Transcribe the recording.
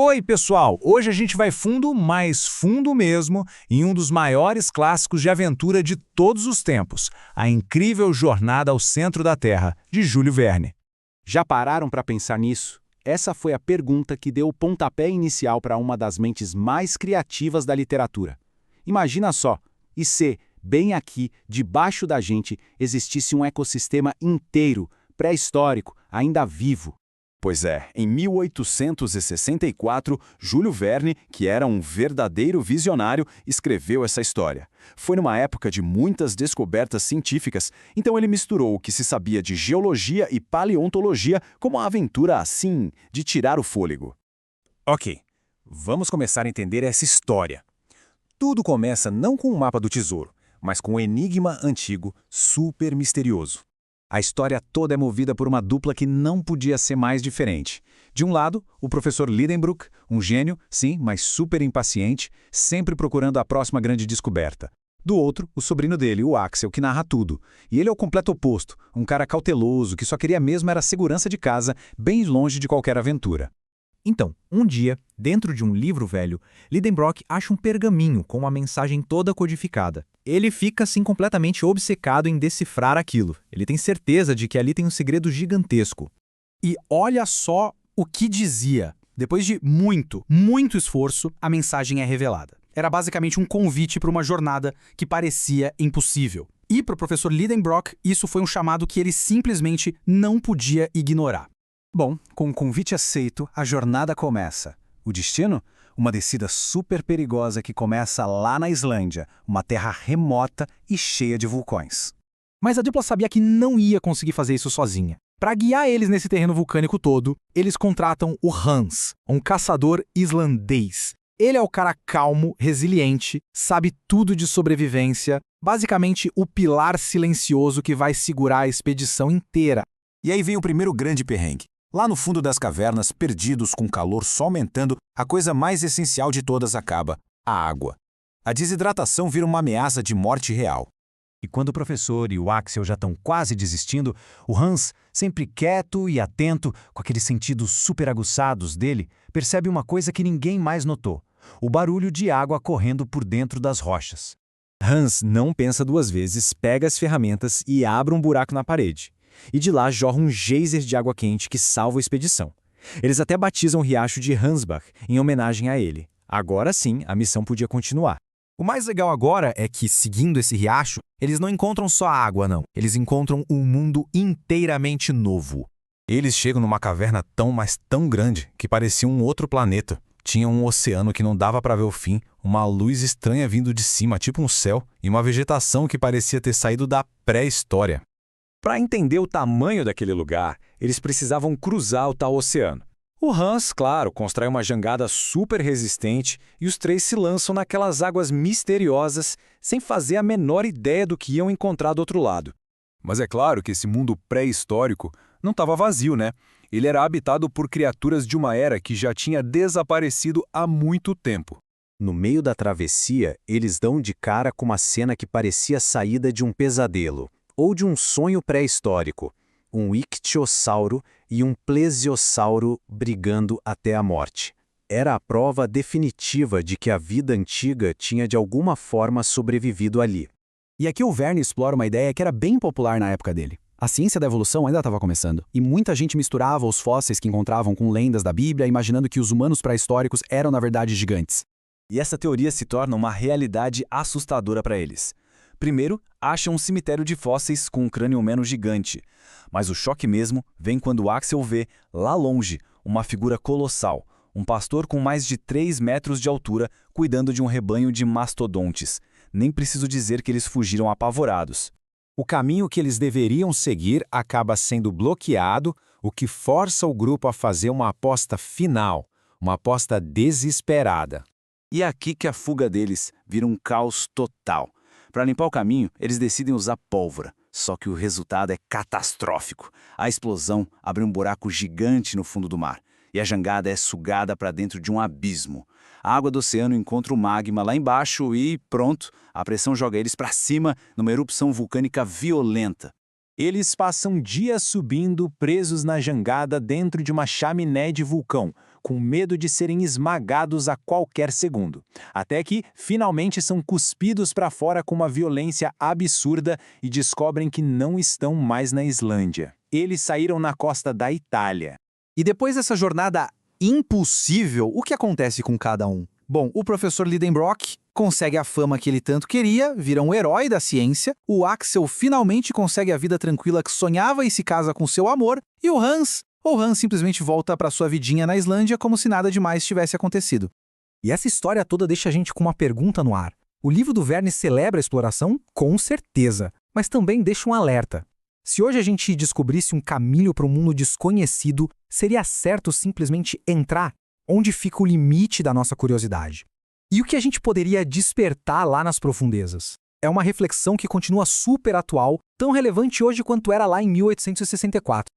Oi, pessoal! Hoje a gente vai fundo, mais fundo mesmo, em um dos maiores clássicos de aventura de todos os tempos, A Incrível Jornada ao Centro da Terra, de Júlio Verne. Já pararam para pensar nisso? Essa foi a pergunta que deu o pontapé inicial para uma das mentes mais criativas da literatura. Imagina só, e se, bem aqui, debaixo da gente, existisse um ecossistema inteiro, pré-histórico, ainda vivo? Pois é, em 1864, Júlio Verne, que era um verdadeiro visionário, escreveu essa história. Foi numa época de muitas descobertas científicas, então ele misturou o que se sabia de geologia e paleontologia com uma aventura assim, de tirar o fôlego. Ok, vamos começar a entender essa história. Tudo começa não com o mapa do tesouro, mas com um enigma antigo, super misterioso. A história toda é movida por uma dupla que não podia ser mais diferente. De um lado, o professor Lidenbrock, um gênio, sim, mas super impaciente, sempre procurando a próxima grande descoberta. Do outro, o sobrinho dele, o Axel, que narra tudo. E ele é o completo oposto, um cara cauteloso que só queria mesmo era a segurança de casa, bem longe de qualquer aventura. Então, um dia, dentro de um livro velho, Lidenbrock acha um pergaminho com uma mensagem toda codificada. Ele fica assim completamente obcecado em decifrar aquilo. Ele tem certeza de que ali tem um segredo gigantesco. E olha só o que dizia. Depois de muito esforço, a mensagem é revelada. Era basicamente um convite para uma jornada que parecia impossível. E para o professor Lidenbrock, isso foi um chamado que ele simplesmente não podia ignorar. Bom, com o convite aceito, a jornada começa. O destino? Uma descida super perigosa que começa lá na Islândia, uma terra remota e cheia de vulcões. Mas a dupla sabia que não ia conseguir fazer isso sozinha. Para guiar eles nesse terreno vulcânico todo, eles contratam o Hans, um caçador islandês. Ele é o cara calmo, resiliente, sabe tudo de sobrevivência, basicamente o pilar silencioso que vai segurar a expedição inteira. E aí vem o primeiro grande perrengue. Lá no fundo das cavernas, perdidos com o calor só aumentando, a coisa mais essencial de todas acaba: a água. A desidratação vira uma ameaça de morte real. E quando o professor e o Axel já estão quase desistindo, o Hans, sempre quieto e atento, com aqueles sentidos super aguçados dele, percebe uma coisa que ninguém mais notou: o barulho de água correndo por dentro das rochas. Hans não pensa duas vezes, pega as ferramentas e abre um buraco na parede. E de lá jorra um geyser de água quente que salva a expedição. Eles até batizam o riacho de Hansbach, em homenagem a ele. Agora sim, a missão podia continuar. O mais legal agora é que, seguindo esse riacho, eles não encontram só água, não. Eles encontram um mundo inteiramente novo. Eles chegam numa caverna tão, mas tão grande, que parecia um outro planeta. Tinha um oceano que não dava para ver o fim, uma luz estranha vindo de cima, tipo um céu, e uma vegetação que parecia ter saído da pré-história. Para entender o tamanho daquele lugar, eles precisavam cruzar o tal oceano. O Hans, claro, constrói uma jangada super resistente e os três se lançam naquelas águas misteriosas sem fazer a menor ideia do que iam encontrar do outro lado. Mas é claro que esse mundo pré-histórico não estava vazio, né? Ele era habitado por criaturas de uma era que já tinha desaparecido há muito tempo. No meio da travessia, eles dão de cara com uma cena que parecia saída de um pesadelo, ou de um sonho pré-histórico, um ictiossauro e um plesiosauro brigando até a morte. Era a prova definitiva de que a vida antiga tinha de alguma forma sobrevivido ali. E aqui o Verne explora uma ideia que era bem popular na época dele. A ciência da evolução ainda estava começando, e muita gente misturava os fósseis que encontravam com lendas da Bíblia, imaginando que os humanos pré-históricos eram na verdade gigantes. E essa teoria se torna uma realidade assustadora para eles. Primeiro, acham um cemitério de fósseis com um crânio humano gigante. Mas o choque mesmo vem quando Axel vê, lá longe, uma figura colossal, um pastor com mais de 3 metros de altura cuidando de um rebanho de mastodontes. Nem preciso dizer que eles fugiram apavorados. O caminho que eles deveriam seguir acaba sendo bloqueado, o que força o grupo a fazer uma aposta final, uma aposta desesperada. E é aqui que a fuga deles vira um caos total. Para limpar o caminho, eles decidem usar pólvora, só que o resultado é catastrófico. A explosão abre um buraco gigante no fundo do mar, e a jangada é sugada para dentro de um abismo. A água do oceano encontra o magma lá embaixo e, pronto, a pressão joga eles para cima numa erupção vulcânica violenta. Eles passam dias subindo, presos na jangada dentro de uma chaminé de vulcão, com medo de serem esmagados a qualquer segundo. Até que, finalmente, são cuspidos para fora com uma violência absurda e descobrem que não estão mais na Islândia. Eles saíram na costa da Itália. E depois dessa jornada impossível, o que acontece com cada um? Bom, o professor Lidenbrock consegue a fama que ele tanto queria, vira um herói da ciência, o Axel finalmente consegue a vida tranquila que sonhava e se casa com seu amor, e o Hans simplesmente volta para sua vidinha na Islândia como se nada demais tivesse acontecido. E essa história toda deixa a gente com uma pergunta no ar. O livro do Verne celebra a exploração? Com certeza, mas também deixa um alerta. Se hoje a gente descobrisse um caminho para um mundo desconhecido, seria certo simplesmente entrar? Onde fica o limite da nossa curiosidade? E o que a gente poderia despertar lá nas profundezas? É uma reflexão que continua super atual, tão relevante hoje quanto era lá em 1864.